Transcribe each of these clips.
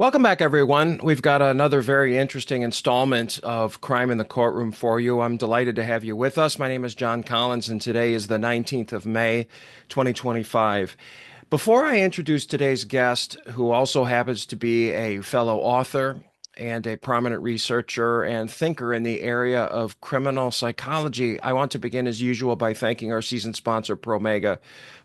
Welcome back, everyone. We've got another very interesting installment of Crime in the Courtroom for you. I'm delighted to have you with us. My name is John Collins, and today is the 19th of May, 2025. Before I introduce today's guest, who also happens to be a fellow author and a prominent researcher and thinker in the area of criminal psychology, I want to begin as usual by thanking our season sponsor, Promega,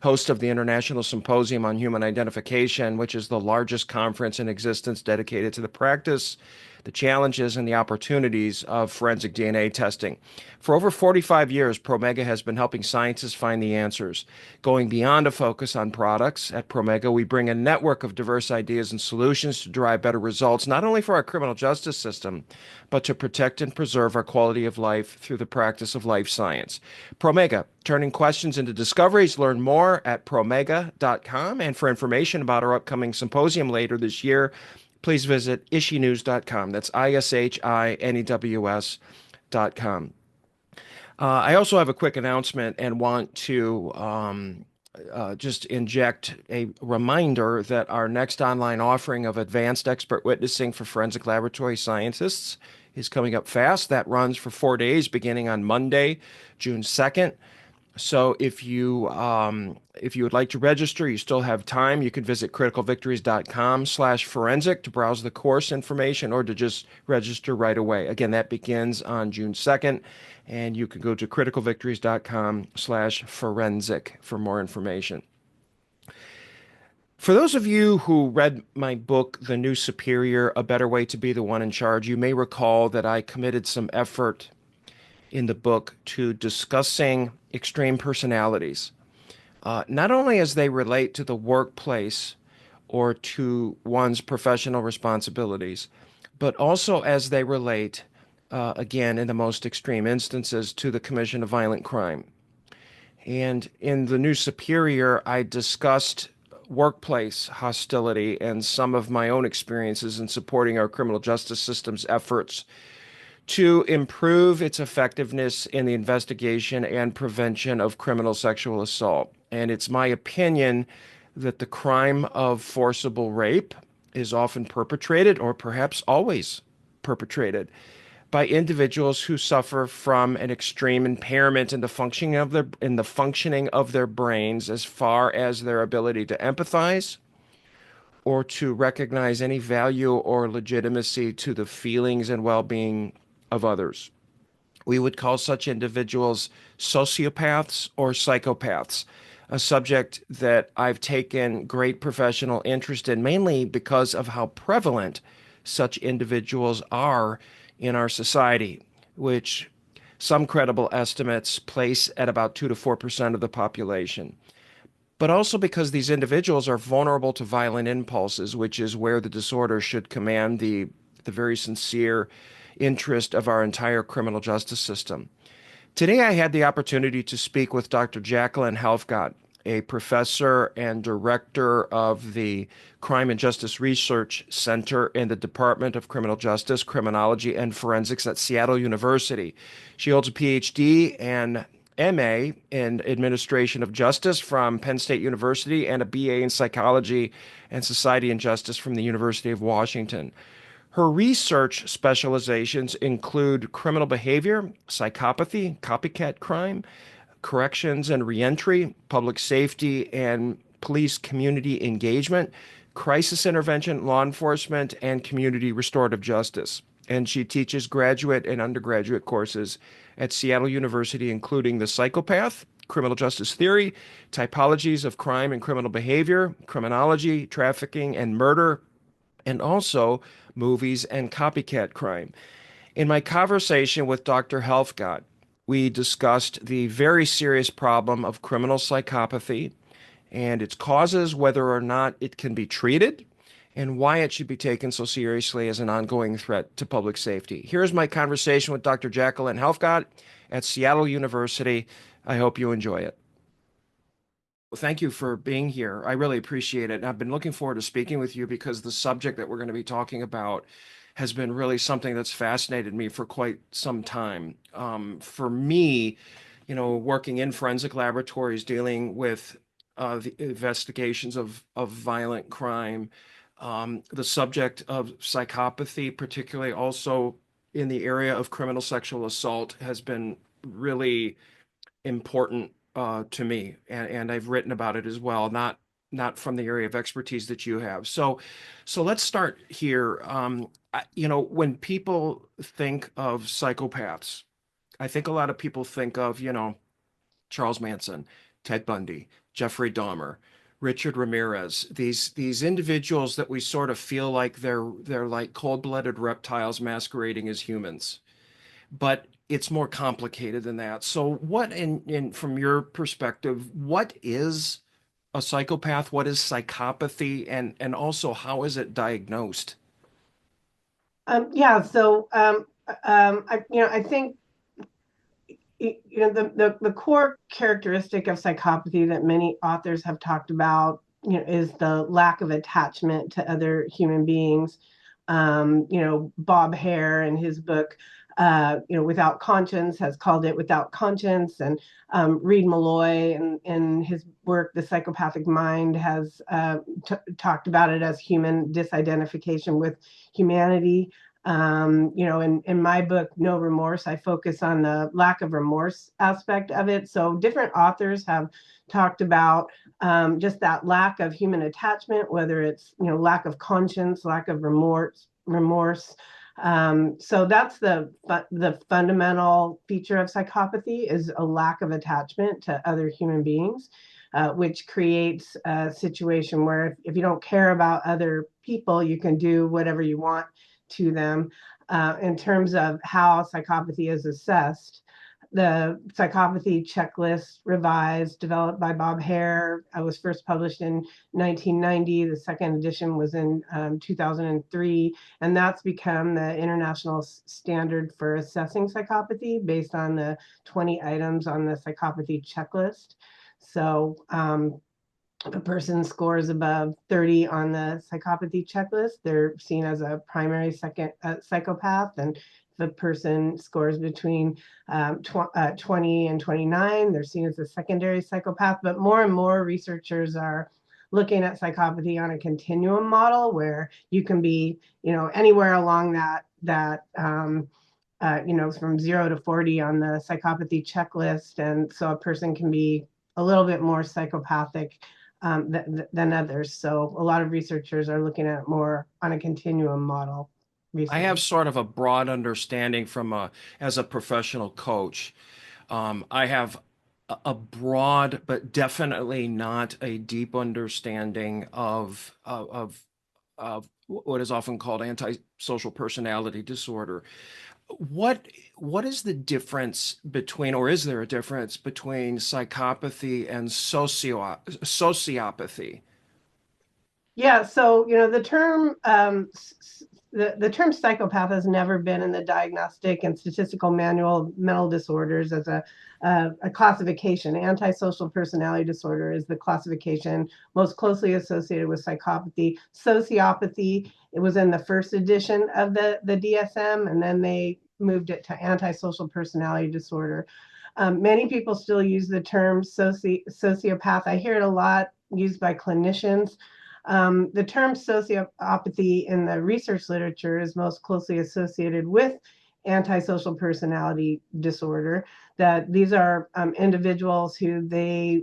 host of the International Symposium on Human Identification, which is the largest conference in existence dedicated to the practice, the challenges, and the opportunities of forensic DNA testing. For over 45 years, Promega has been helping scientists find the answers. Going beyond a focus on products, at Promega, we bring a network of diverse ideas and solutions to drive better results, not only for our criminal justice system, but to protect and preserve our quality of life through the practice of life science. Promega, turning questions into discoveries. Learn more at promega.com. And for information about our upcoming symposium later this year, please visit ishinews.com. That's ISHINEWS.com. I also have a quick announcement and want to just inject a reminder that our next online offering of advanced expert witnessing for forensic laboratory scientists is coming up fast. That runs for 4 days, beginning on Monday, June 2nd. So if you would like to register, you still have time. You can visit criticalvictories.com/forensic to browse the course information or to just register right away. Again, that begins on June 2nd, and you can go to criticalvictories.com/forensic for more information. For those of you who read my book, The New Superior, A Better Way to Be the One in Charge, you may recall that I committed some effort in the book to discussing extreme personalities, not only as they relate to the workplace or to one's professional responsibilities, but also as they relate, again, in the most extreme instances, to the commission of violent crime. And in The New Superior, I discussed workplace hostility and some of my own experiences in supporting our criminal justice system's efforts to improve its effectiveness in the investigation and prevention of criminal sexual assault. And it's my opinion that the crime of forcible rape is often perpetrated, or perhaps always perpetrated, by individuals who suffer from an extreme impairment in the functioning of their brains as far as their ability to empathize or to recognize any value or legitimacy to the feelings and well-being of others. We would call such individuals sociopaths or psychopaths, a subject that I've taken great professional interest in, mainly because of how prevalent such individuals are in our society, which some credible estimates place at about 2 to 4% of the population. But also because these individuals are vulnerable to violent impulses, which is where the disorder should command the very sincere interest of our entire criminal justice system. Today, I had the opportunity to speak with Dr. Jacqueline Helfgott, a professor and director of the Crime and Justice Research Center in the Department of Criminal Justice, Criminology, and Forensics at Seattle University. She holds a PhD and MA in Administration of Justice from Penn State University and a BA in Psychology and Society and Justice from the University of Washington. Her research specializations include criminal behavior, psychopathy, copycat crime, corrections and reentry, public safety and police community engagement, crisis intervention, law enforcement, and community restorative justice. And she teaches graduate and undergraduate courses at Seattle University, including the Psychopath, Criminal Justice Theory, Typologies of Crime and Criminal Behavior, Criminology, Trafficking, and Murder, and also movies and copycat crime. In my conversation with Dr. Helfgott, we discussed the very serious problem of criminal psychopathy and its causes, whether or not it can be treated, and why it should be taken so seriously as an ongoing threat to public safety. Here's my conversation with Dr. Jacqueline Helfgott at Seattle University. I hope you enjoy it. Well, thank you for being here. I really appreciate it. And I've been looking forward to speaking with you because the subject that we're going to be talking about has been really something that's fascinated me for quite some time. For me, working in forensic laboratories, dealing with the investigations of violent crime, The subject of psychopathy, particularly also in the area of criminal sexual assault, has been really important to me, and I've written about it as well, not from the area of expertise that you have. So let's start here. When people think of psychopaths, I think a lot of people think of, Charles Manson, Ted Bundy, Jeffrey Dahmer, Richard Ramirez, these individuals that we sort of feel like they're like cold-blooded reptiles masquerading as humans. But it's more complicated than that. So what in from your perspective, what is a psychopath? What is psychopathy? And also how is it diagnosed? Yeah, so I think the core characteristic of psychopathy that many authors have talked about, is the lack of attachment to other human beings. Bob Hare in his book, Without Conscience, has called it Without Conscience, and Reed Malloy in his work, The Psychopathic Mind, has talked about it as human disidentification with humanity. In my book, No Remorse, I focus on the lack of remorse aspect of it. So different authors have talked about just that lack of human attachment, whether it's, lack of conscience, lack of remorse. So that's the fundamental feature of psychopathy, is a lack of attachment to other human beings. Which creates a situation where if you don't care about other people, you can do whatever you want to them. In terms of how psychopathy is assessed, the psychopathy checklist revised, developed by Bob Hare, was first published in 1990. The second edition was in 2003, and that's become the international standard for assessing psychopathy based on the 20 items on the psychopathy checklist. So if a person scores above 30 on the psychopathy checklist, they're seen as a primary second psychopath. And if a person scores between 20 and 29, they're seen as a secondary psychopath. But more and more researchers are looking at psychopathy on a continuum model, where you can be, anywhere along from 0 to 40 on the psychopathy checklist. And so a person can be a little bit more psychopathic than others. So a lot of researchers are looking at it more on a continuum model I have recently. sort of a broad understanding as a professional coach. I have a broad, but definitely not a deep understanding of what is often called antisocial personality disorder. What what is the difference between, or is there a difference between psychopathy and sociopathy? Yeah, so the term psychopath has never been in the Diagnostic and Statistical Manual of Mental Disorders as a classification. Antisocial personality disorder is the classification most closely associated with psychopathy. Sociopathy, it was in the first edition of the DSM, and then they moved it to antisocial personality disorder. Many people still use the term sociopath. I hear it a lot used by clinicians. The term sociopathy in the research literature is most closely associated with antisocial personality disorder. That these are individuals who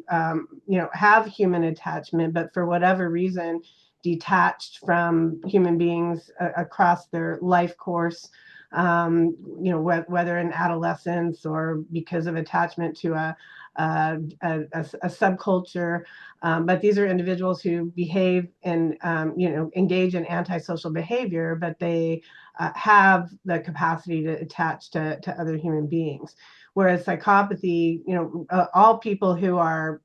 have human attachment, but for whatever reason, detached from human beings across their life course. Whether in adolescence or because of attachment to a subculture. But these are individuals who behave and engage in antisocial behavior, but they have the capacity to attach to other human beings. Whereas psychopathy, all people who are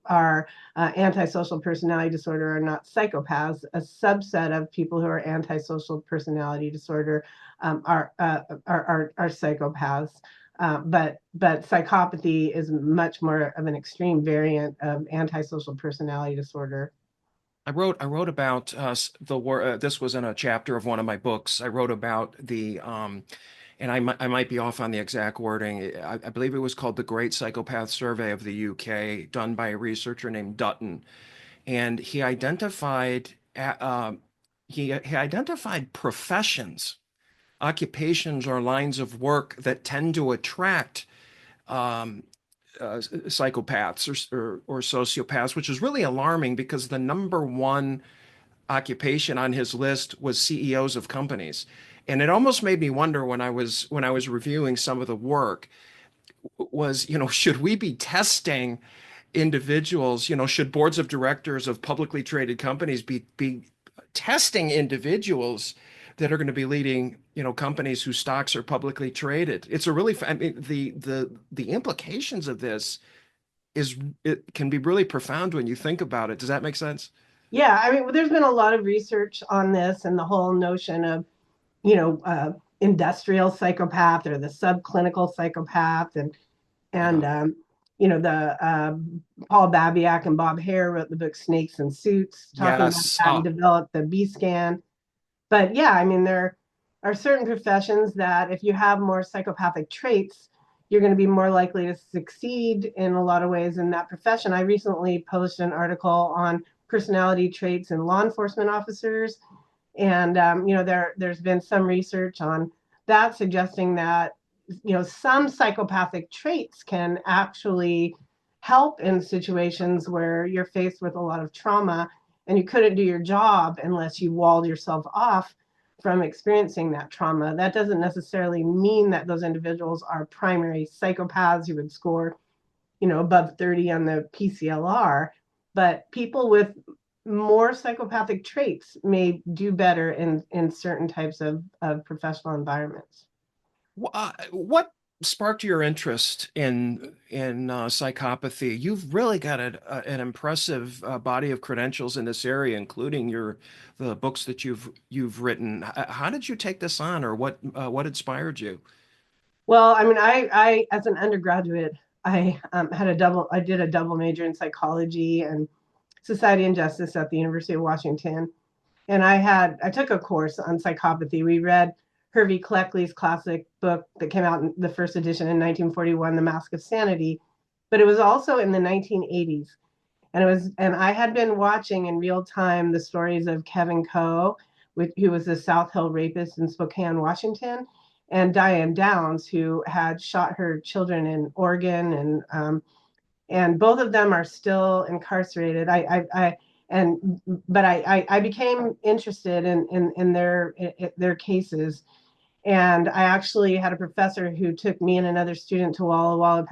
antisocial personality disorder are not psychopaths. A subset of people who are antisocial personality disorder are psychopaths. But psychopathy is much more of an extreme variant of antisocial personality disorder. I wrote about the war. This was in a chapter of one of my books. I wrote about and I might be off on the exact wording. I believe it was called the Great Psychopath Survey of the UK, done by a researcher named Dutton, and he identified he identified professions, occupations, or lines of work that tend to attract um, psychopaths or sociopaths, which is really alarming because the number one occupation on his list was CEOs of companies. And it almost made me wonder when I was reviewing some of the work was, should we be testing individuals, should boards of directors of publicly traded companies be testing individuals that are going to be leading, companies whose stocks are publicly traded? It's a really, I mean, the implications of this it can be really profound when you think about it. Does that make sense? Yeah, I mean, there's been a lot of research on this and the whole notion of, you know, uh, industrial psychopath or the subclinical psychopath, and Yeah. the Paul Babiak and Bob Hare wrote the book Snakes and Suits, talking about Yes. that, and developed the B scan. But yeah, I mean, there are certain professions that if you have more psychopathic traits, you're going to be more likely to succeed in a lot of ways in that profession. I recently published an article on personality traits in law enforcement officers, and there's been some research on that suggesting that some psychopathic traits can actually help in situations where you're faced with a lot of trauma and you couldn't do your job unless you walled yourself off from experiencing that trauma. That doesn't necessarily mean that those individuals are primary psychopaths who would score, above 30 on the PCLR, but people with more psychopathic traits may do better in certain types of professional environments. What sparked your interest in psychopathy? You've really got an impressive body of credentials in this area, including the books that you've written. How did you take this on, or what inspired you? Well, I mean, I as an undergraduate, I did a double major in psychology and society and justice at the University of Washington. And I took a course on psychopathy. We read Hervey Cleckley's classic book that came out in the first edition in 1941, The Mask of Sanity, but it was also in the 1980s. And I had been watching in real time the stories of Kevin Coe, who was a South Hill rapist in Spokane, Washington, and Diane Downs, who had shot her children in Oregon, and both of them are still incarcerated. And but I became interested in their cases, and I actually had a professor who took me and another student to Walla Walla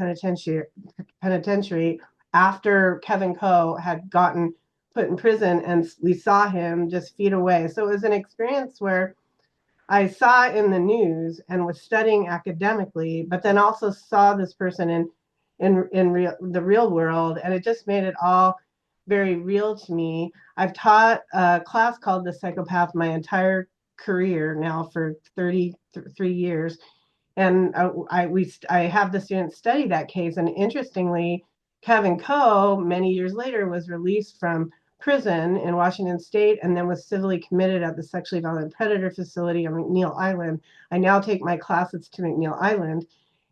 Penitentiary after Kevin Coe had gotten put in prison, and we saw him just feet away. So it was an experience where I saw in the news and was studying academically, but then also saw this person the real world, and it just made it all very real to me. I've taught a class called The Psychopath my entire career now for 33 years, and I have the students study that case. And interestingly, Kevin Coe many years later was released from prison in Washington State and then was civilly committed at the sexually violent predator facility on McNeil Island. I now take my classes to McNeil Island.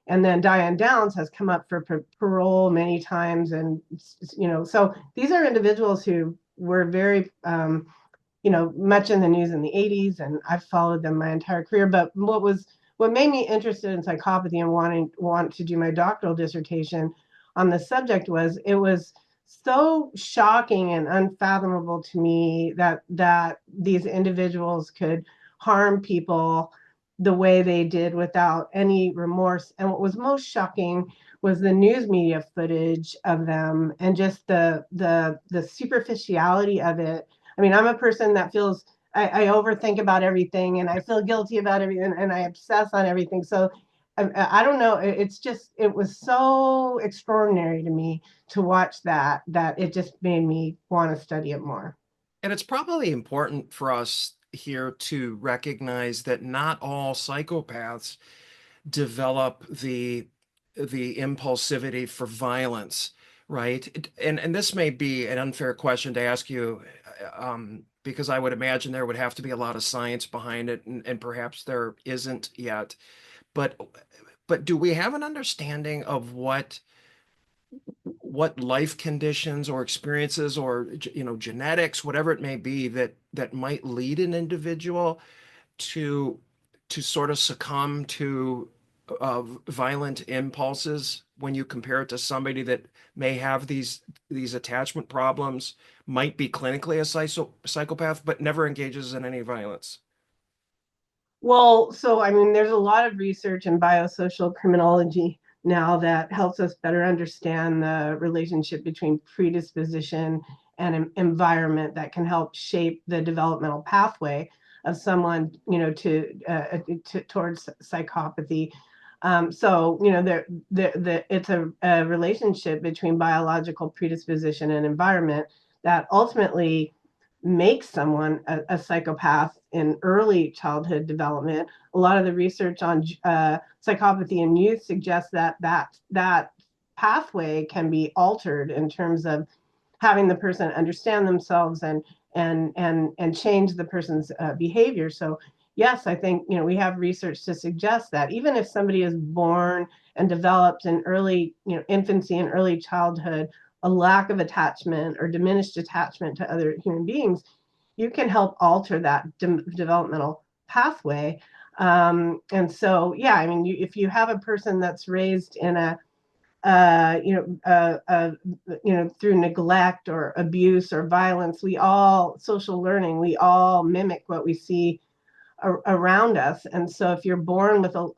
And then Diane Downs has come up for parole many times. And, so these are individuals who were very, much in the news in the 80s, and I've followed them my entire career. But what made me interested in psychopathy and want to do my doctoral dissertation on the subject was it was so shocking and unfathomable to me that these individuals could harm people the way they did without any remorse. And what was most shocking was the news media footage of them and just the superficiality of it. I mean, I'm a person that feels I overthink about everything and I feel guilty about everything and I obsess on everything. So I don't know. It was so extraordinary to me to watch that it just made me want to study it more. And it's probably important for us here to recognize that not all psychopaths develop the impulsivity for violence, right? And this may be an unfair question to ask you, because I would imagine there would have to be a lot of science behind it, and perhaps there isn't yet. But but do we have an understanding of what life conditions or experiences or genetics, whatever it may be, that might lead an individual to sort of succumb to violent impulses when you compare it to somebody that may have these attachment problems, might be clinically a psychopath, but never engages in any violence? Well, so I mean, there's a lot of research in biosocial criminology now that helps us better understand the relationship between predisposition and environment that can help shape the developmental pathway of someone, towards psychopathy. So, it's a relationship between biological predisposition and environment that ultimately makes someone a psychopath in early childhood development. A lot of the research on psychopathy in youth suggests that pathway can be altered in terms of having the person understand themselves and change the person's behavior. So yes, I think we have research to suggest that even if somebody is born and develops in early infancy and early childhood a lack of attachment or diminished attachment to other human beings, you can help alter that developmental pathway. And so, yeah, I mean, if you have a person that's raised in a through neglect or abuse or violence, we all social learning, we all mimic what we see around us. And so if you're born with or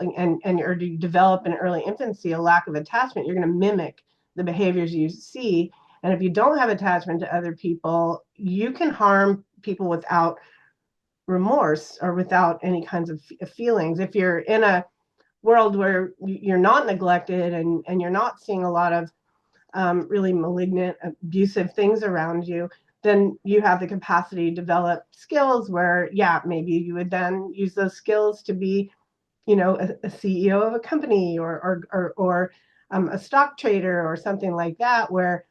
you develop in early infancy a lack of attachment, you're going to mimic the behaviors you see. And if you don't have attachment to other people, you can harm people without remorse or without any kinds of feelings. If you're in a world where you're not neglected and you're not seeing a lot of really malignant, abusive things around you, then you have the capacity to develop skills where, yeah, maybe you would then use those skills to be, a CEO of a company or a stock trader or something like that, where,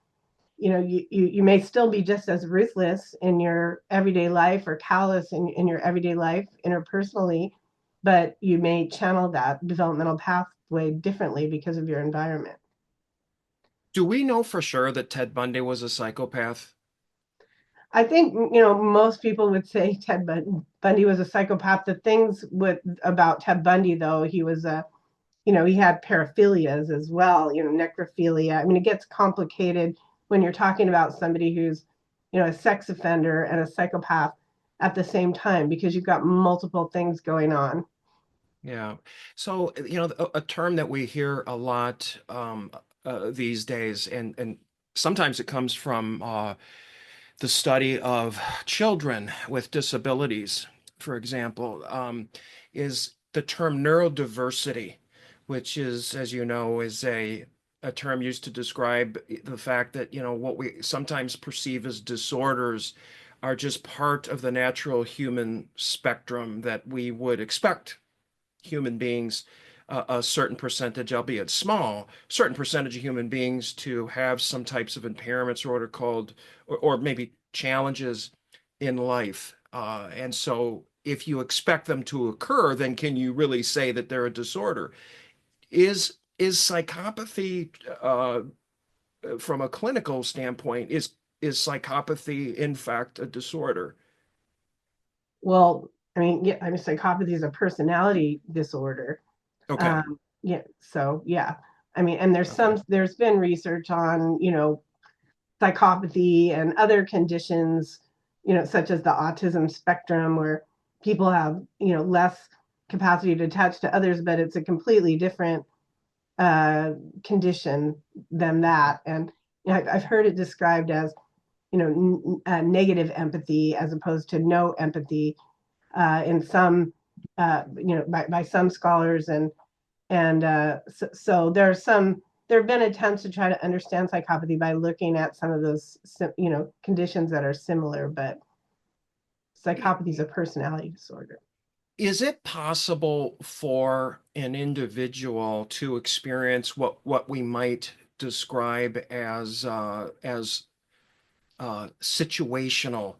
you may still be just as ruthless in your everyday life or callous in your everyday life interpersonally, but you may channel that developmental pathway differently because of your environment. Do we know for sure that Ted Bundy was a psychopath? I think most people would say Ted Bundy was a psychopath. The things about Ted Bundy, though, he was he had paraphilias as well, necrophilia. I mean, it gets complicated when you're talking about somebody who's a sex offender and a psychopath at the same time because you've got multiple things going on. Yeah. So, a term that we hear a lot these days, and sometimes it comes from the study of children with disabilities, for example, is the term neurodiversity, which is, as you know, is a term used to describe the fact that, what we sometimes perceive as disorders are just part of the natural human spectrum that we would expect human beings, a certain percentage, albeit small, certain percentage of human beings to have some types of impairments or what are called, or maybe challenges in life. And so if you expect them to occur, then can you really say that they're a disorder? Is psychopathy, from a clinical standpoint, is psychopathy in fact a disorder? Well, I mean, yeah, I mean, psychopathy is a personality disorder. Okay. Yeah, so yeah, I mean, and Okay. there's been research on psychopathy and other conditions, such as the autism spectrum, where people have, less capacity to attach to others, but it's a completely different uh, condition than that. And I've heard it described as, negative empathy as opposed to no empathy in some, by some scholars. And so there have been attempts to try to understand psychopathy by looking at some of those conditions that are similar, but psychopathy is a personality disorder. Is it possible for an individual to experience what we might describe as situational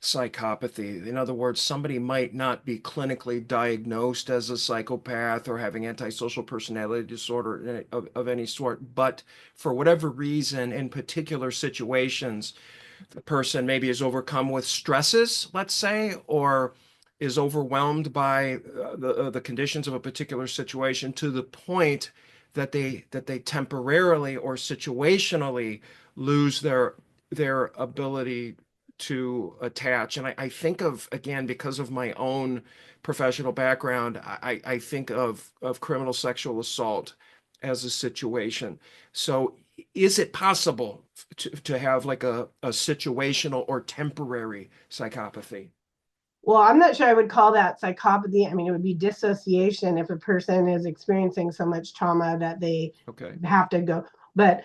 psychopathy. In other words, somebody might not be clinically diagnosed as a psychopath or having antisocial personality disorder of any sort, but for whatever reason, in particular situations, the person maybe is overcome with stresses, let's say, or is overwhelmed by the conditions of a particular situation to the point that they temporarily or situationally lose their ability to attach. And I think of, again, because of my own professional background, I think of criminal sexual assault as a situation. So is it possible to have like a situational or temporary psychopathy? Well, I'm not sure I would call that psychopathy. I mean, it would be dissociation if a person is experiencing so much trauma that they Okay. have to go. But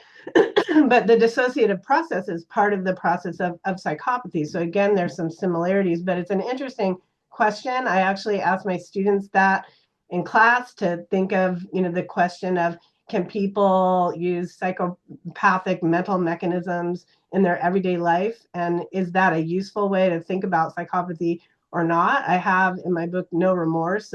but the dissociative process is part of the process of psychopathy. So again, there's some similarities, but it's an interesting question. I actually ask my students that in class to think of, the question of, can people use psychopathic mental mechanisms in their everyday life? And is that a useful way to think about psychopathy or not? I have in my book, No Remorse,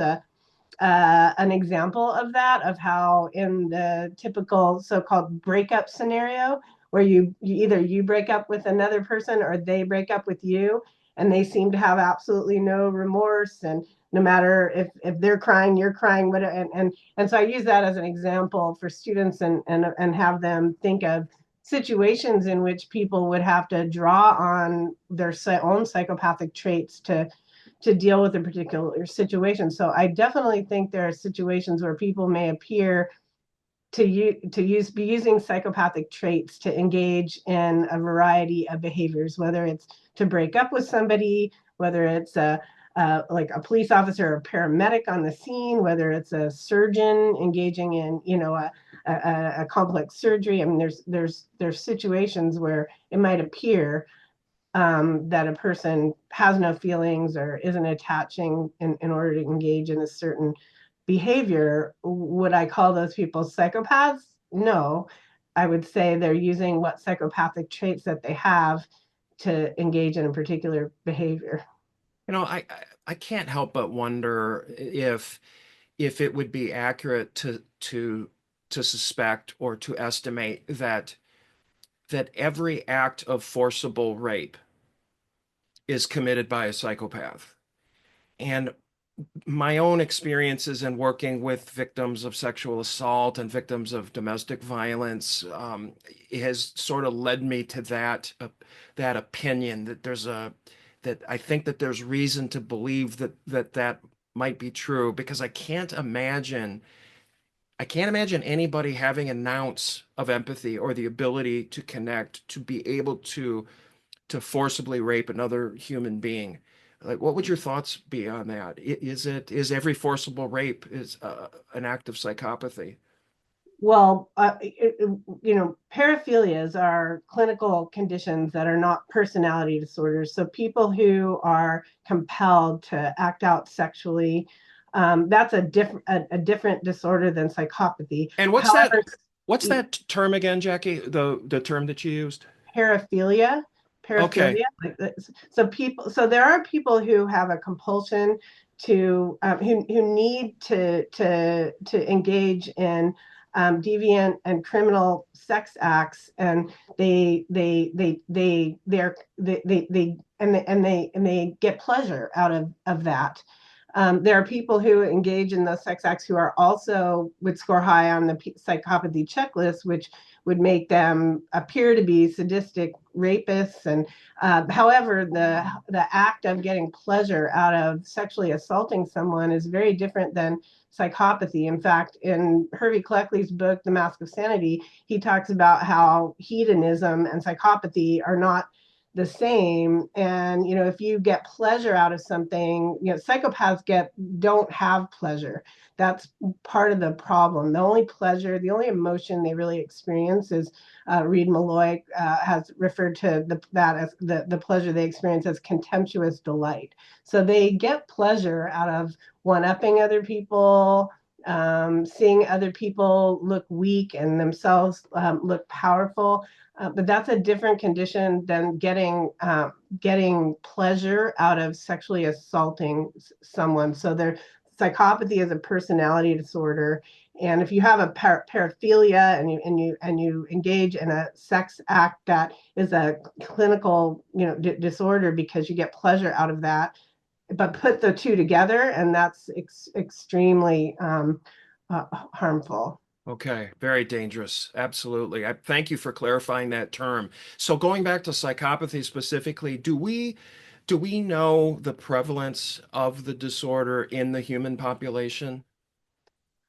an example of that, of how in the typical so-called breakup scenario, where you break up with another person or they break up with you, and they seem to have absolutely no remorse, and no matter if they're crying, you're crying, whatever. And so I use that as an example for students, and have them think of situations in which people would have to draw on their own psychopathic traits to deal with a particular situation. So I definitely think there are situations where people may appear be using psychopathic traits to engage in a variety of behaviors, whether it's to break up with somebody, whether it's like a police officer or paramedic on the scene, whether it's a surgeon engaging in, a complex surgery. I mean, there's situations where it might appear that a person has no feelings or isn't attaching in order to engage in a certain behavior. Would I call those people psychopaths? No. I would say they're using what psychopathic traits that they have to engage in a particular behavior. I can't help but wonder if it would be accurate to suspect or to estimate that every act of forcible rape is committed by a psychopath. And my own experiences in working with victims of sexual assault and victims of domestic violence has sort of led me to that opinion that I think that there's reason to believe that might be true, because I can't imagine anybody having an ounce of empathy or the ability to connect, to be able to forcibly rape another human being. Like, what would your thoughts be on that? Is every forcible rape is an act of psychopathy? Well, paraphilias are clinical conditions that are not personality disorders. So people who are compelled to act out sexually, that's a different disorder than psychopathy. And However, what's that term again, Jackie? The term that you used? paraphilia, Okay. paraphilia. So there are people who have a compulsion to who need to engage in deviant and criminal sex acts, and they get pleasure out of that. There are people who engage in those sex acts who are also would score high on the psychopathy checklist, which would make them appear to be sadistic rapists. And however, the act of getting pleasure out of sexually assaulting someone is very different than psychopathy. In fact, in Hervey Cleckley's book, The Mask of Sanity, he talks about how hedonism and psychopathy are not the same. And if you get pleasure out of something, psychopaths don't have pleasure. That's part of the problem. The only emotion they really experience is, Reed Malloy has referred to that as the pleasure they experience as contemptuous delight. So they get pleasure out of one-upping other people, seeing other people look weak and themselves look powerful. but that's a different condition than getting pleasure out of sexually assaulting someone. So their psychopathy is a personality disorder, and if you have a paraphilia and you engage in a sex act that is a clinical disorder because you get pleasure out of that, but put the two together, and that's extremely harmful. Okay, very dangerous. Absolutely. I thank you for clarifying that term. So going back to psychopathy specifically, do we know the prevalence of the disorder in the human population?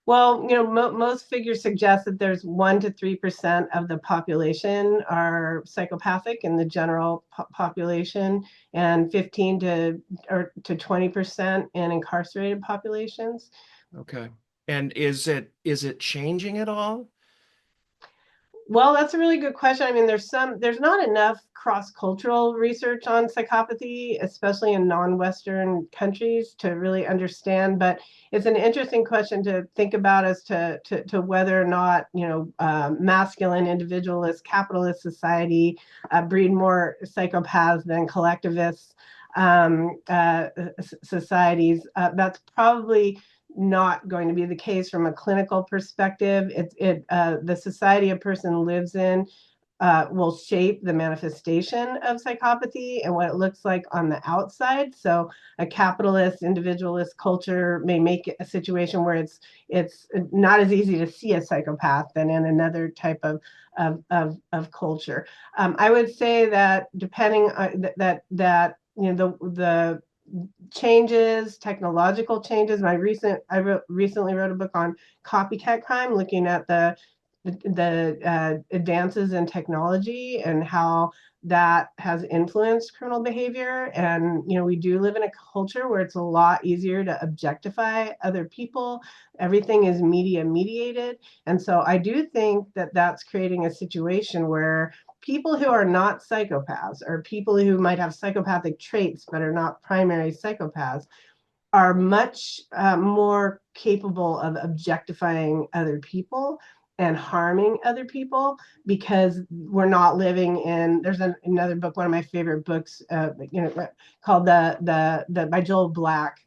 Well, most figures suggest that there's 1 to 3% of the population are psychopathic in the general population, and 15 to 20% in incarcerated populations. Okay. And is it changing at all? Well, that's a really good question. I mean, there's not enough cross-cultural research on psychopathy, especially in non-Western countries, to really understand. But it's an interesting question to think about as to whether or not, masculine, individualist, capitalist society breed more psychopaths than collectivist societies. That's probably not going to be the case from a clinical perspective. The society a person lives in will shape the manifestation of psychopathy and what it looks like on the outside. So a capitalist, individualist culture may make it a situation where it's not as easy to see a psychopath than in another type of culture. I would say that depending on that the changes, technological changes. Recently wrote a book on copycat crime, looking at the advances in technology and how that has influenced criminal behavior. And we do live in a culture where it's a lot easier to objectify other people. Everything is media mediated, and so I do think that that's creating a situation where people who are not psychopaths, or people who might have psychopathic traits but are not primary psychopaths, are much more capable of objectifying other people and harming other people, because we're not living in. There's another book, one of my favorite books, called the by Joel Black,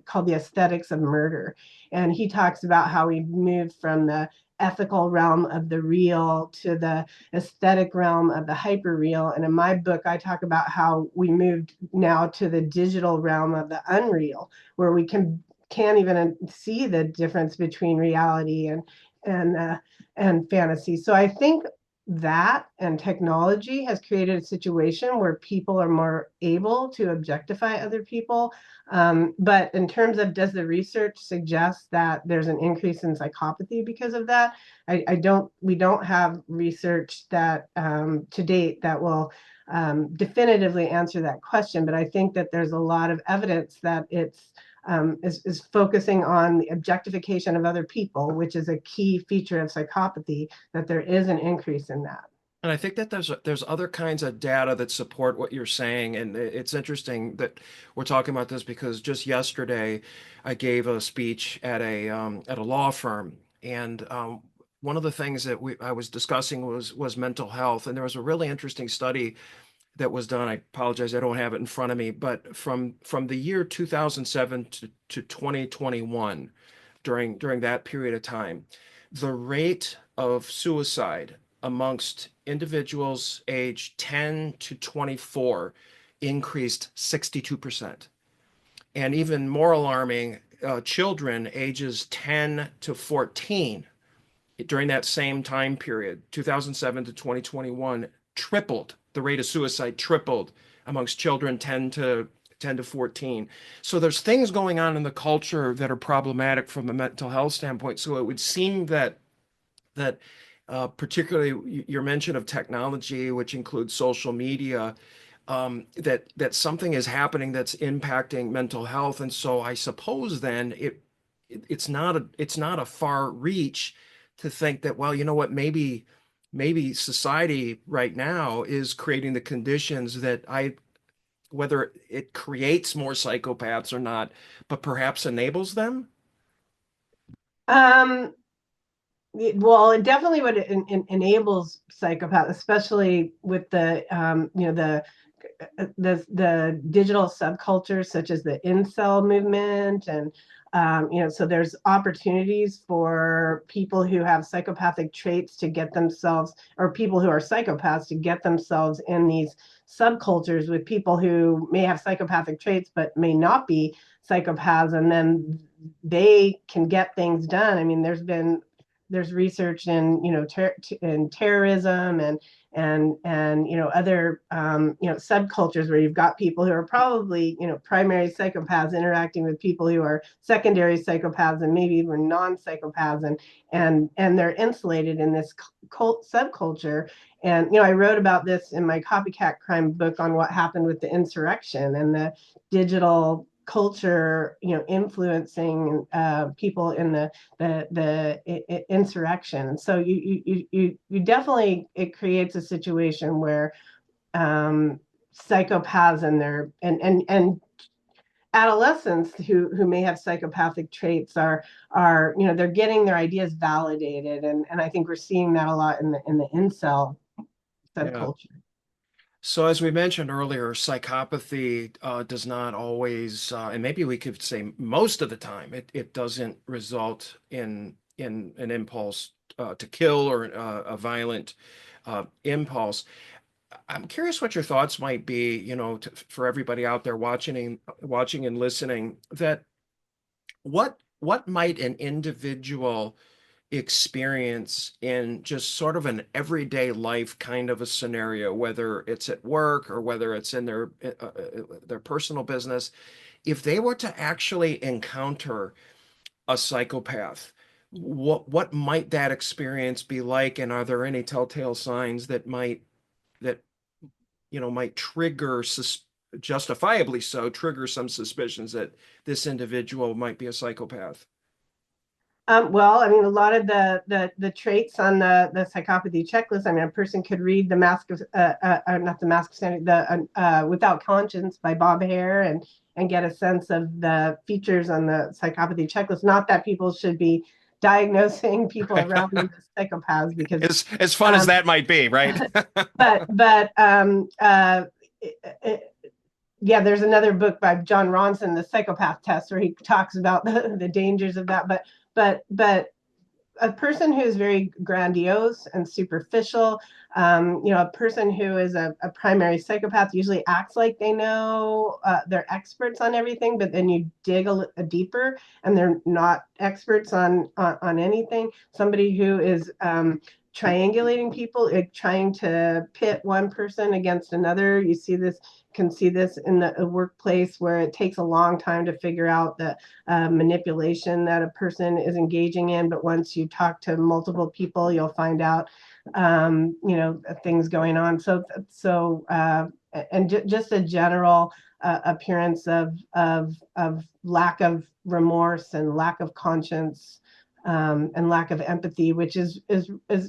called The Aesthetics of Murder, and he talks about how we moved from the ethical realm of the real to the aesthetic realm of the hyper real. And in my book, I talk about how we moved now to the digital realm of the unreal, where we can't even see the difference between reality and and fantasy. So I think that and technology has created a situation where people are more able to objectify other people. But in terms of, does the research suggest that there's an increase in psychopathy because of that? We don't have research that to date that will definitively answer that question. But I think that there's a lot of evidence that is focusing on the objectification of other people, which is a key feature of psychopathy, that there is an increase in that. And I think that there's other kinds of data that support what you're saying, and it's interesting that we're talking about this because just yesterday I gave a speech at a law firm, and one of the things that I was discussing was mental health, and there was a really interesting study that was done. I apologize, I don't have it in front of me, but from the year 2007 to 2021, during that period of time, the rate of suicide amongst individuals aged 10 to 24 increased 62%. And even more alarming, children ages 10 to 14 during that same time period, 2007 to 2021, tripled. The rate of suicide tripled amongst children 10 to 14. So there's things going on in the culture that are problematic from a mental health standpoint. So it would seem that particularly your mention of technology, which includes social media, that something is happening that's impacting mental health. And so I suppose then it's not a far reach to think that, well, you know what, maybe society right now is creating the conditions that whether it creates more psychopaths or not, but perhaps enables them. Um, Well, it definitely what it enables psychopath, especially with the the digital subcultures such as the incel movement, and so there's opportunities for people who have psychopathic traits to get themselves, or people who are psychopaths to get themselves in these subcultures with people who may have psychopathic traits but may not be psychopaths, and then they can get things done. I mean, there's research in in terrorism and other subcultures where you've got people who are probably primary psychopaths interacting with people who are secondary psychopaths and maybe even non-psychopaths, and they're insulated in this cult subculture. And I wrote about this in my Copycat Crime book on what happened with the insurrection and the digital culture influencing people in the insurrection. So you definitely, it creates a situation where psychopaths and their and adolescents who may have psychopathic traits are they're getting their ideas validated, and I think we're seeing that a lot in the incel Yeah. subculture. So as we mentioned earlier, psychopathy does not always, and maybe we could say most of the time, it doesn't result in an impulse to kill or a violent impulse. I'm curious what your thoughts might be, for everybody out there watching and listening, that what might an individual experience in just sort of an everyday life kind of a scenario, whether it's at work or whether it's in their personal business, if they were to actually encounter a psychopath, what might that experience be like? And are there any telltale signs that might trigger, justifiably so, trigger some suspicions that this individual might be a psychopath? Well, I mean, a lot of the traits on the psychopathy checklist. I mean, a person could read the Mask of not the Mask of Sanity, the Without Conscience by Bob Hare, and get a sense of the features on the psychopathy checklist. Not that people should be diagnosing people around them as psychopaths, because As fun as that might be, right? but yeah, there's another book by John Ronson, The Psychopath Test, where he talks about the dangers of that. But a person who is very grandiose and superficial, a person who is a primary psychopath usually acts like they know, they're experts on everything, but then you dig a deeper and they're not experts on anything. Somebody who is triangulating people, trying to pit one person against another. Can see this in the workplace, where it takes a long time to figure out the manipulation that a person is engaging in. But once you talk to multiple people, you'll find out, things going on. And just a general appearance of lack of remorse and lack of conscience, and lack of empathy, which is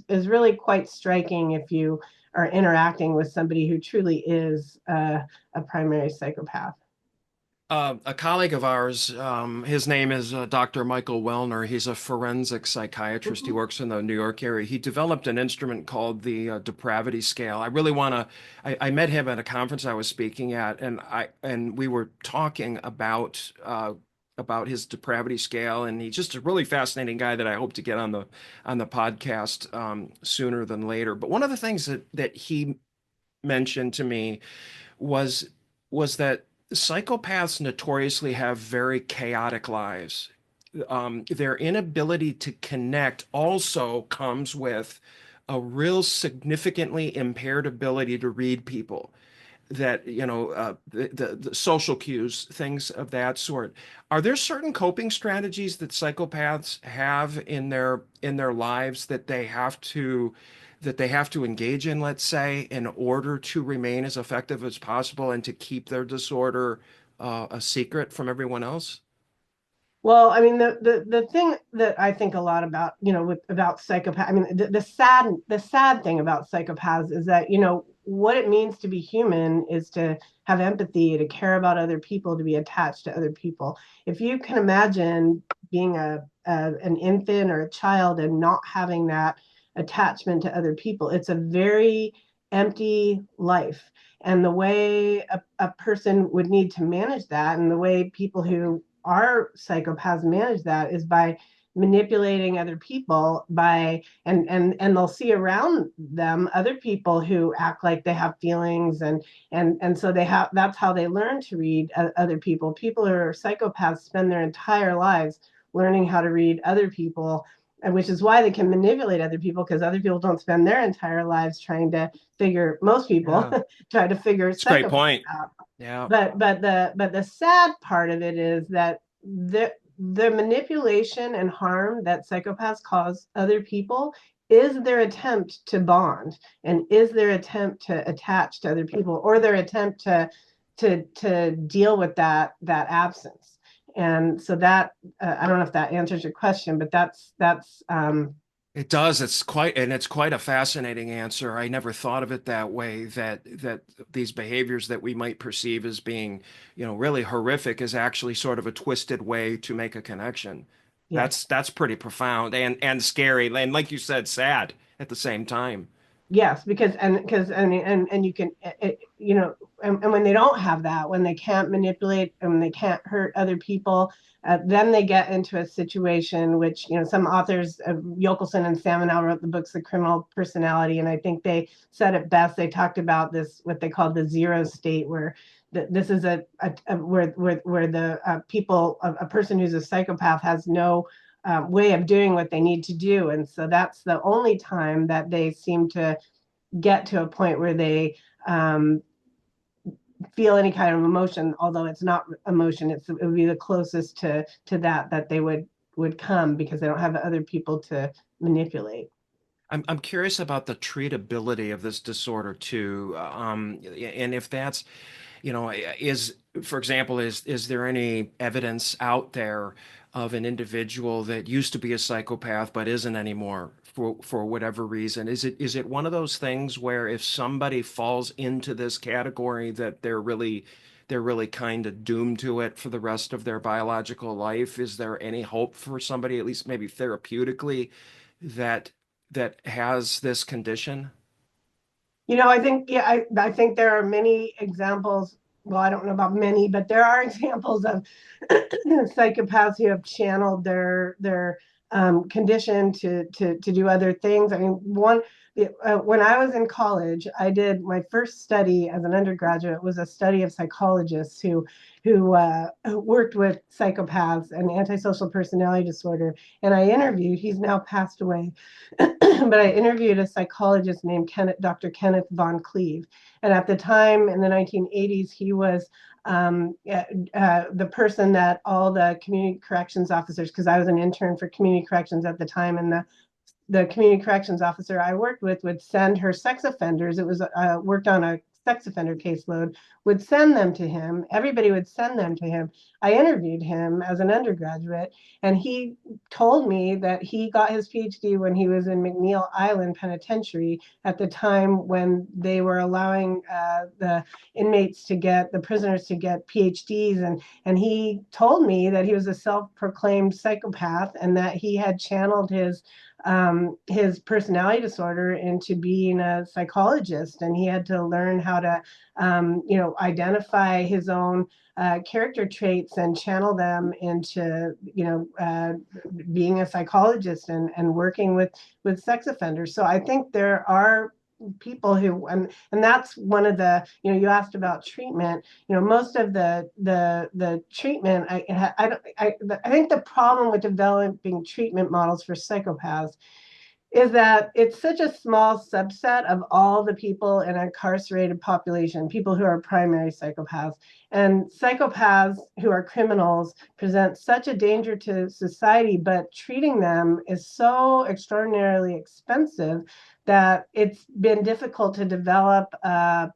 really quite striking if you are interacting with somebody who truly is a primary psychopath. A colleague of ours, his name is Dr. Michael Wellner. He's a forensic psychiatrist. He Mm-hmm. works in the New York area. He developed an instrument called the depravity scale. I really want to. I met him at a conference I was speaking at, and we were talking about his depravity scale, and he's just a really fascinating guy that I hope to get on the podcast sooner than later. But one of the things that he mentioned to me was that psychopaths notoriously have very chaotic lives. Their inability to connect also comes with a real significantly impaired ability to read people. That the social cues, things of that sort. Are there certain coping strategies that psychopaths have in their lives that they have to engage in, let's say, in order to remain as effective as possible and to keep their disorder a secret from everyone else? Well, I mean, the thing that I think a lot about, about psychopath, I mean, the sad thing about psychopaths is that, what it means to be human is to have empathy, to care about other people, to be attached to other people. If you can imagine being an infant or a child and not having that attachment to other people. It's a very empty life. And the way a person would need to manage that, and the way people who are psychopaths manage that, is by manipulating other people, by and they'll see around them other people who act like they have feelings, and so they have, that's how they learn to read other people. People who are psychopaths spend their entire lives learning how to read other people, and which is why they can manipulate other people, because other people don't spend their entire lives trying to figure, most people Yeah, try to figure it's a great psychopaths point. out. Yeah. But the sad part of it is that the manipulation and harm that psychopaths cause other people is their attempt to bond, and is their attempt to attach to other people, or their attempt to deal with that absence. And so that I don't know if that answers your question, but that's It does. It's quite a fascinating answer. I never thought of it that way, that these behaviors that we might perceive as being, really horrific is actually sort of a twisted way to make a connection. yes. That's pretty profound and scary, and like you said, sad at the same time. Yes, and you can and when they don't have that, when they can't manipulate and when they can't hurt other people, then they get into a situation which, some authors, Yokelson and Samenow, wrote the books The Criminal Personality, and I think they said it best. They talked about this, what they called the zero state, where this is where the people, a person who's a psychopath has no way of doing what they need to do. And so that's the only time that they seem to get to a point where they feel any kind of emotion, although it's not emotion. It would be the closest to that they would come, because they don't have other people to manipulate. I'm curious about the treatability of this disorder too, and if that's, is, for example, is there any evidence out there of an individual that used to be a psychopath but isn't anymore for whatever reason? Is it one of those things where if somebody falls into this category that they're really kind of doomed to it for the rest of their biological life? Is there any hope for somebody, at least maybe therapeutically, that has this condition? I think, yeah, I think there are many examples. Well, I don't know about many, but there are examples of psychopaths who have channeled their condition to do other things. I mean, when I was in college, I did my first study as an undergraduate was a study of psychologists who worked with psychopaths and antisocial personality disorder. And I interviewed. He's now passed away, but I interviewed a psychologist named Dr. Kenneth Von Cleve. And at the time in the 1980s, he was the person that all the community corrections officers, because I was an intern for community corrections at the time, and the community corrections officer I worked with would send her sex offenders. It was worked on a sex offender caseload, would send them to him. Everybody would send them to him. I interviewed him as an undergraduate, and he told me that he got his PhD when he was in McNeil Island Penitentiary at the time when they were allowing the prisoners to get PhDs. And he told me that he was a self-proclaimed psychopath, and that he had channeled his personality disorder into being a psychologist, and he had to learn how to identify his own character traits and channel them into being a psychologist and working with sex offenders. So I think there are people who, and that's one of the, you asked about treatment. Most of the treatment, I think the problem with developing treatment models for psychopaths is that it's such a small subset of all the people in an incarcerated population, people who are primary psychopaths. And psychopaths who are criminals present such a danger to society, but treating them is so extraordinarily expensive that it's been difficult to develop a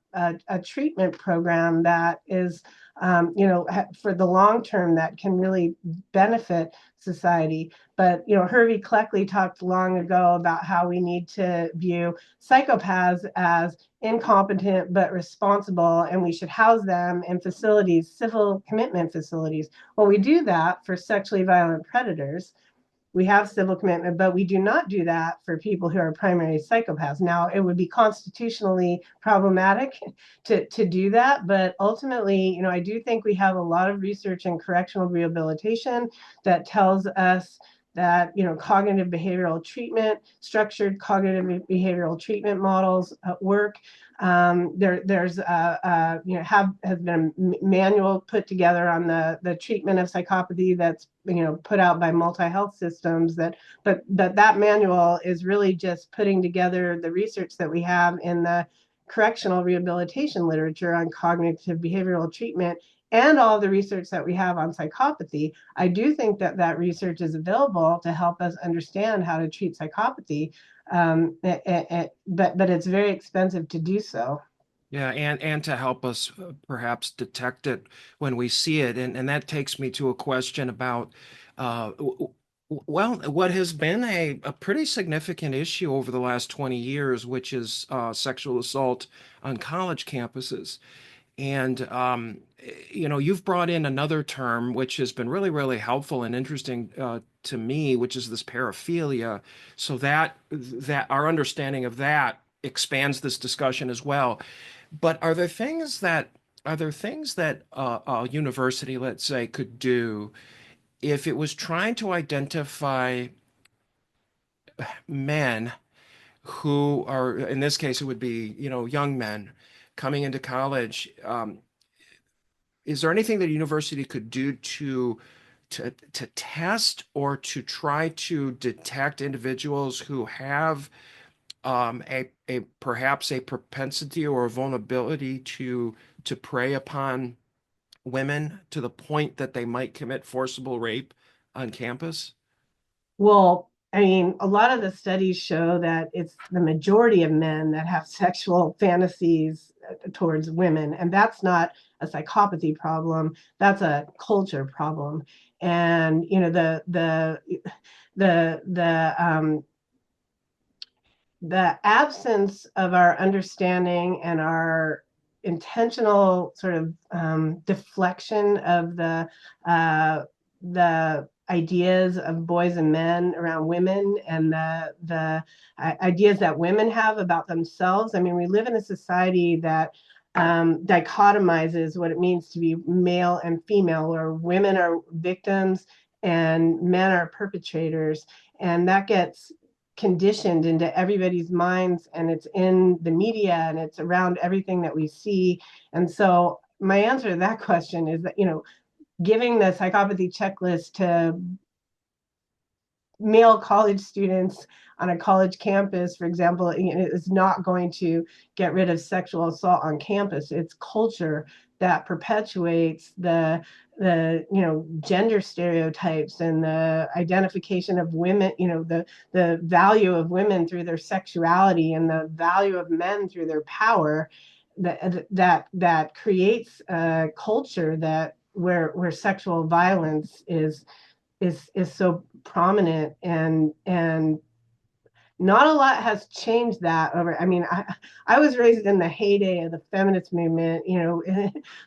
treatment program that is, for the long term, that can really benefit society. But Hervey Cleckley talked long ago about how we need to view psychopaths as incompetent but responsible, and we should house them in facilities, civil commitment facilities. Well, we do that for sexually violent predators, we have civil commitment, but we do not do that for people who are primary psychopaths. Now, it would be constitutionally problematic to do that, but ultimately, I do think we have a lot of research in correctional rehabilitation that tells us that cognitive behavioral treatment, structured cognitive behavioral treatment models work. There's has been a manual put together on the treatment of psychopathy that's put out by multi-health systems, but that manual is really just putting together the research that we have in the correctional rehabilitation literature on cognitive behavioral treatment and all the research that we have on psychopathy. I do think that research is available to help us understand how to treat psychopathy, but it's very expensive to do so. Yeah, and to help us perhaps detect it when we see it, and that takes me to a question about, well, what has been a pretty significant issue over the last 20 years, which is sexual assault on college campuses. And you've brought in another term which has been really, really helpful and interesting to me, which is this paraphilia. So that our understanding of that expands this discussion as well. But are there things that a university, let's say, could do if it was trying to identify men who are, in this case, it would be, young men coming into college? Is there anything that a university could do to test or to try to detect individuals who have a perhaps a propensity or a vulnerability to prey upon women to the point that they might commit forcible rape on campus? Well, I mean, a lot of the studies show that it's the majority of men that have sexual fantasies towards women, and that's not a psychopathy problem. That's a culture problem. And the the absence of our understanding and our intentional sort of deflection of the ideas of boys and men around women and the ideas that women have about themselves. I mean, we live in a society that dichotomizes what it means to be male and female, where women are victims and men are perpetrators, and that gets conditioned into everybody's minds, and it's in the media and it's around everything that we see. And so my answer to that question is that giving the psychopathy checklist to male college students on a college campus, for example, is not going to get rid of sexual assault on campus. It's culture that perpetuates the gender stereotypes and the identification of women, the value of women through their sexuality and the value of men through their power, that creates a culture that where sexual violence is so prominent, and not a lot has changed that over. I mean, I was raised in the heyday of the feminist movement,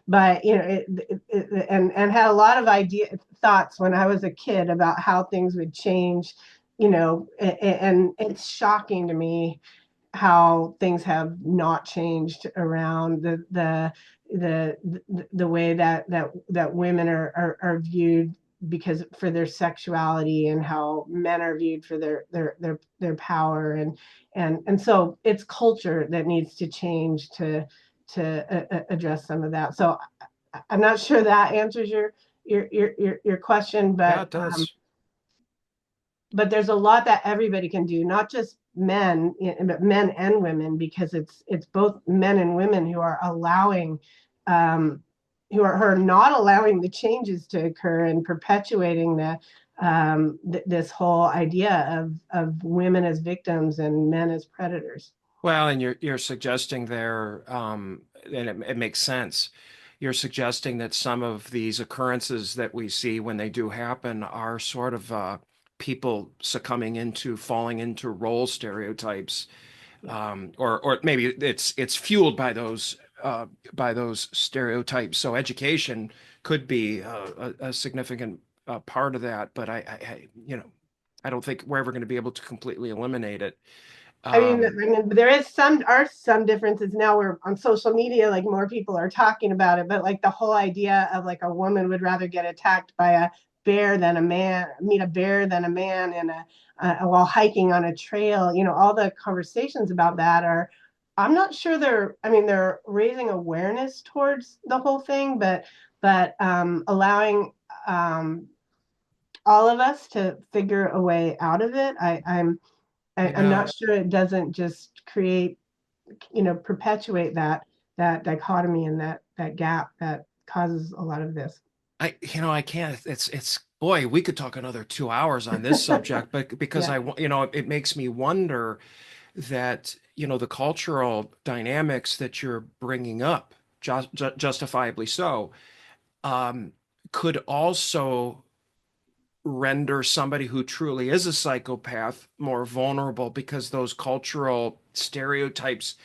but and had a lot of thoughts when I was a kid about how things would change, and it's shocking to me how things have not changed around the way that women are viewed because for their sexuality, and how men are viewed for their power, and so it's culture that needs to change to address some of that. So I'm not sure that answers your question, Yeah, but it does. there's a lot that everybody can do, not just men, but men and women, because it's both men and women who are allowing, who are not allowing the changes to occur and perpetuating this whole idea of women as victims and men as predators. Well, and you're suggesting there, and it makes sense. You're suggesting that some of these occurrences that we see when they do happen are sort of people succumbing into falling into role stereotypes, or maybe it's fueled by those stereotypes. So education could be a significant part of that. But I I don't think we're ever going to be able to completely eliminate it. I mean, there is some differences now where on social media, like more people are talking about it, but like the whole idea of like a woman would rather get attacked by a bear than a man, meet a bear than a man in while hiking on a trail, all the conversations about that are, I'm not sure I mean, they're raising awareness towards the whole thing, but allowing all of us to figure a way out of it. I'm not sure it doesn't just create, perpetuate that dichotomy and that gap that causes a lot of this. I can't. It's boy, we could talk another 2 hours on this subject, but because Yeah. it makes me wonder that, the cultural dynamics that you're bringing up, justifiably so, um, could also render somebody who truly is a psychopath more vulnerable because those cultural stereotypes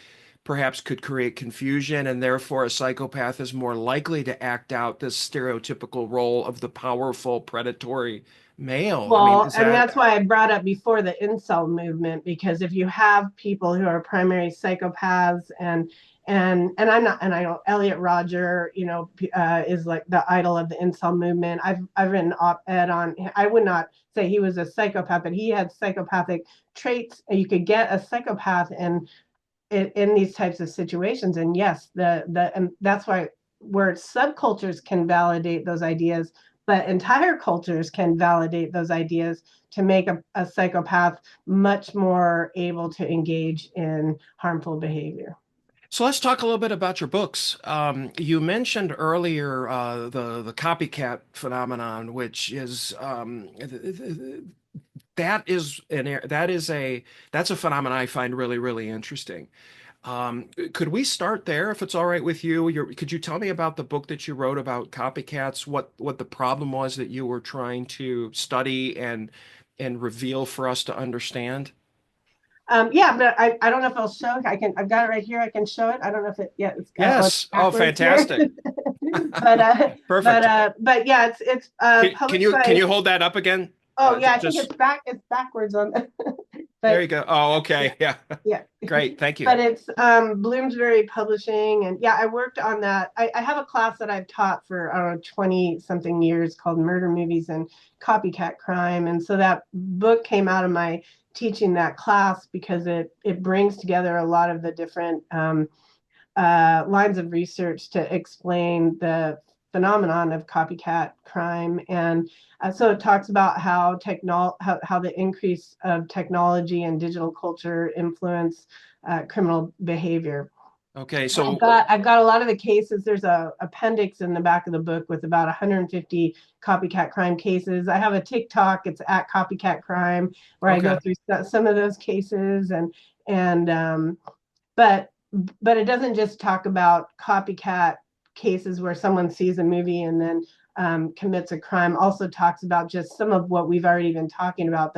perhaps could create confusion, and therefore a psychopath is more likely to act out this stereotypical role of the powerful predatory male. I mean, Well, is and that that's why I brought up before the incel movement, because if you have people who are primary psychopaths and I'm not, and I know Elliot Rodger, is like the idol of the incel movement. I've written op-ed on. I would not say he was a psychopath, but he had psychopathic traits. You could get a psychopath in these types of situations, and yes, and that's why where subcultures can validate those ideas, but entire cultures can validate those ideas to make a psychopath much more able to engage in harmful behavior. so? Let's talk a little bit about your books. You mentioned earlier the copycat phenomenon, which is that's a phenomenon I find really, really interesting. Could we start there if it's all right with you? Could you tell me about the book that you wrote about copycats, what the problem was that you were trying to study and reveal for us to understand? Yeah, but I don't know if I'll show it. I've got it right here. I can show it. I don't know if it's Yes. Oh, backwards here. fantastic. but Perfect. but yeah, it's Can published you by. hold that up again? Oh yeah, I think Just it's backwards on. there But you go. Oh, yeah, okay. Yeah. yeah. Great. Thank you. But it's Bloomsbury Publishing, and yeah, I worked on that. I have a class that I've taught for, I don't know, 20 something years called Murder Movies and Copycat Crime, and so that book came out of my teaching that class because it brings together a lot of the different lines of research to explain the phenomenon of copycat crime. And so it talks about how the increase of technology and digital culture influence criminal behavior. Okay. I've So got I've got a lot of the cases. There's a appendix in the back of the book with about 150 copycat crime cases. I have a TikTok. It's at Copycat Crime, where I go okay. through some of those cases, and but but it doesn't just talk about copycat cases where someone sees a movie and then commits a crime. Also talks about just some of what we've already been talking about,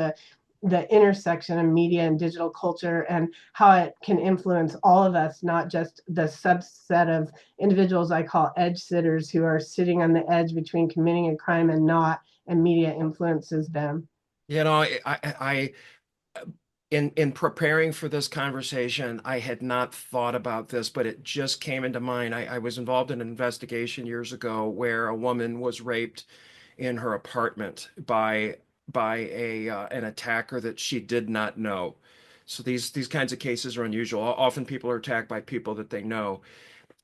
the intersection of media and digital culture and how it can influence all of us, not just the subset of individuals I call edge sitters who are sitting on the edge between committing a crime and not, and media influences them. You know, I in preparing for this conversation, I had not thought about this, but it just came into mind. I was involved in an investigation years ago where a woman was raped in her apartment by a an attacker that she did not know. So these kinds of cases are unusual. Often people are attacked by people that they know,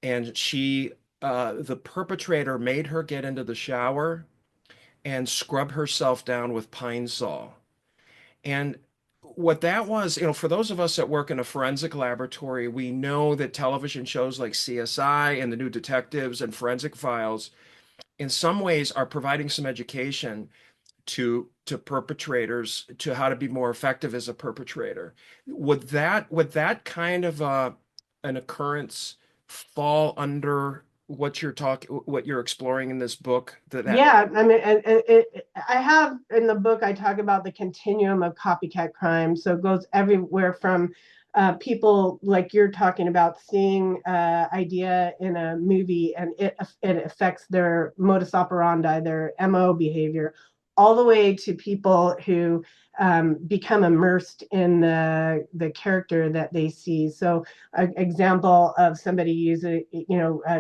and the perpetrator made her get into the shower and scrub herself down with Pine Sol. And what that was, for those of us that work in a forensic laboratory, we know that television shows like CSI and The New Detectives and Forensic Files, in some ways, are providing some education to perpetrators to how to be more effective as a perpetrator. Would that kind of an occurrence fall under what you're exploring in this book? Yeah, I mean, I have in the book, I talk about the continuum of copycat crime. So it goes everywhere from people like you're talking about seeing idea in a movie and it affects their modus operandi, their MO behavior, all the way to people who become immersed in the character that they see. So an example of somebody using,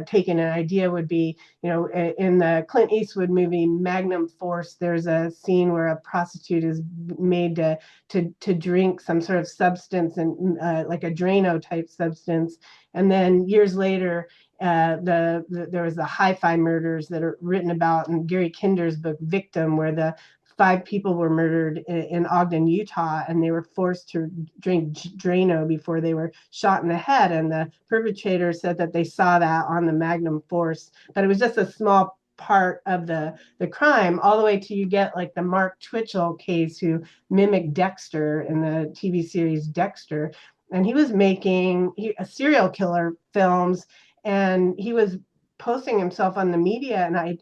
taking an idea would be, in the Clint Eastwood movie Magnum Force, there's a scene where a prostitute is made to drink some sort of substance, and like a Drano type substance. And then years later, there was the hi-fi murders that are written about in Gary Kinder's book Victim, where the 5 people were murdered in Ogden, Utah, and they were forced to drink Drano before they were shot in the head. And the perpetrator said that they saw that on the Magnum Force, but it was just a small part of the crime, all the way to you get like the Mark Twitchell case, who mimicked Dexter in the TV series Dexter. And he was making a serial killer films, and he was posting himself on the media and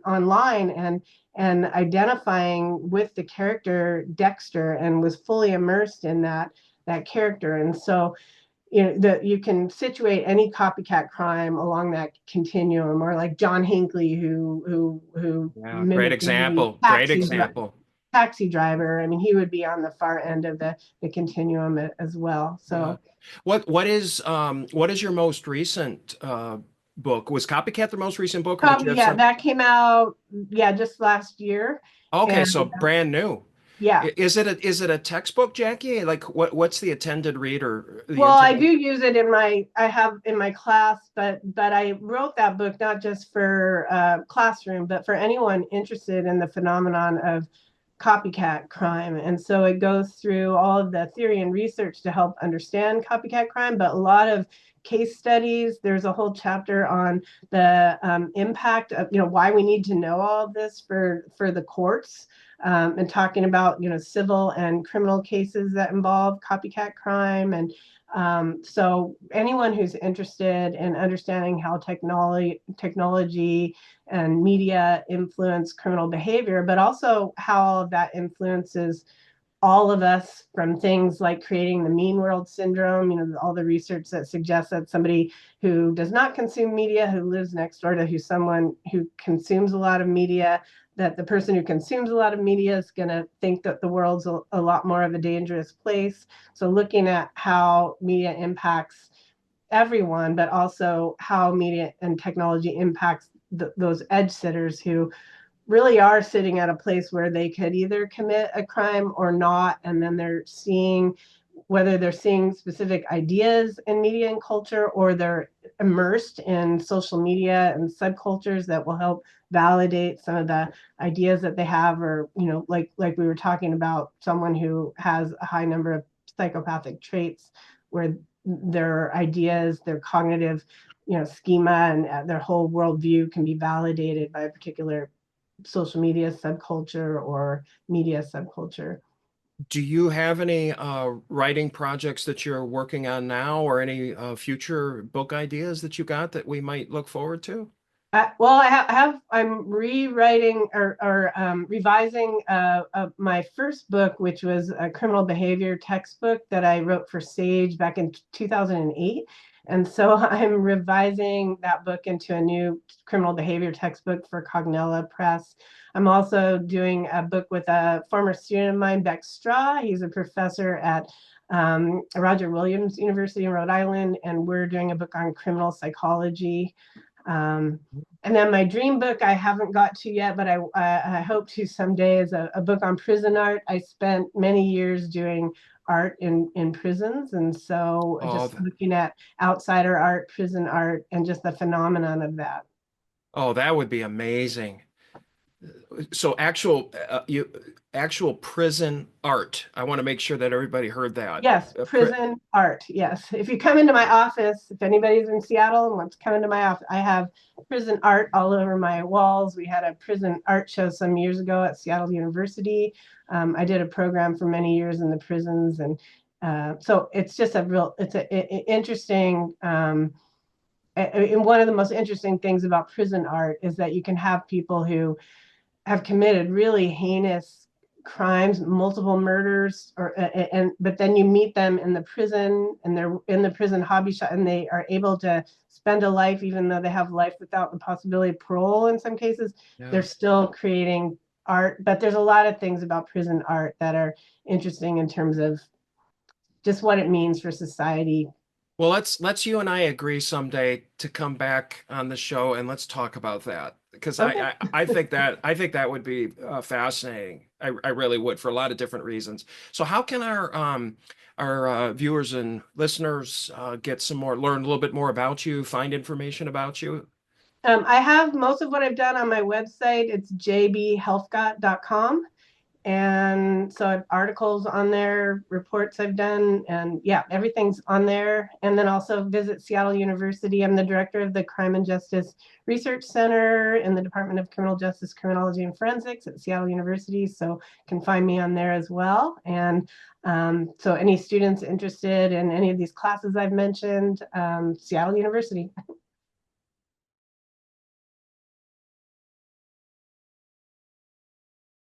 online, and identifying with the character Dexter, and was fully immersed in that character. And so, you can situate any copycat crime along that continuum, or like John Hinckley, who Yeah, great mimicked the movie example. Great example. Taxi Driver. I mean, he would be on the far end of the continuum as well. Yeah. So What is your most recent book? Was Copycat the most recent book, or did you have yeah, some? that came out, yeah, just last year. Okay, And so brand new. yeah, Is it a textbook, Jackie? Like what's the intended reader, the well, I intended? do use it I have in my class, but I wrote that book not just for classroom, but for anyone interested in the phenomenon of copycat crime. And so it goes through all of the theory and research to help understand copycat crime, but a lot of case studies. There's a whole chapter on the impact of, why we need to know all of this for the courts, and talking about, civil and criminal cases that involve copycat crime. And so anyone who's interested in understanding how technology and media influence criminal behavior, but also how that influences all of us, from things like creating the mean world syndrome, all the research that suggests that somebody who does not consume media, who lives next door to someone who consumes a lot of media, that the person who consumes a lot of media is going to think that the world's a lot more of a dangerous place. So looking at how media impacts everyone, but also how media and technology impacts those edge sitters who really are sitting at a place where they could either commit a crime or not. And then they're seeing whether they're seeing specific ideas in media and culture, or they're immersed in social media and subcultures that will help validate some of the ideas that they have. Or, like we were talking about, someone who has a high number of psychopathic traits, where their ideas, their cognitive, schema, and their whole worldview can be validated by a particular social media subculture or media subculture. Do you have any writing projects that you're working on now, or any future book ideas that you got that we might look forward to? Well, I'm rewriting or revising my first book, which was a criminal behavior textbook that I wrote for Sage back in 2008. And so I'm revising that book into a new criminal behavior textbook for Cognella Press. I'm also doing a book with a former student of mine, Beck Straw. He's a professor at Roger Williams University in Rhode Island, and we're doing a book on criminal psychology. And then my dream book I haven't got to yet, but I hope to someday, is a book on prison art. I spent many years doing art in prisons, and so Oh, just looking at outsider art, prison art, and just the phenomenon of that. oh, that would be amazing. So actual prison art. I want to make sure that everybody heard that. Yes, prison art. Yes. If you come into my office, if anybody's in Seattle and wants to come into my office, I have prison art all over my walls. We had a prison art show some years ago at Seattle University. I did a program for many years in the prisons. And so it's just it's an interesting, and one of the most interesting things about prison art is that you can have people who have committed really heinous crimes, multiple murders, but then you meet them in the prison, and they're in the prison hobby shop, and they are able to spend a life, even though they have life without the possibility of parole in some cases. They're Yeah. still creating art, but there's a lot of things about prison art that are interesting in terms of just what it means for society. Well, let's you and I agree someday to come back on the show and let's talk about that because Okay. I think that would be fascinating. I really would for a lot of different reasons. So how can our viewers and listeners get some more, learn a little bit more about you, find information about you? I have most of what I've done on my website. It's jbhelfgott.com. And so I have articles on there, reports I've done, and yeah, everything's on there. And then also visit Seattle University. I'm the director of the Crime and Justice Research Center in the Department of Criminal Justice, Criminology, and Forensics at Seattle University. So you can find me on there as well. And so any students interested in any of these classes I've mentioned, Seattle University.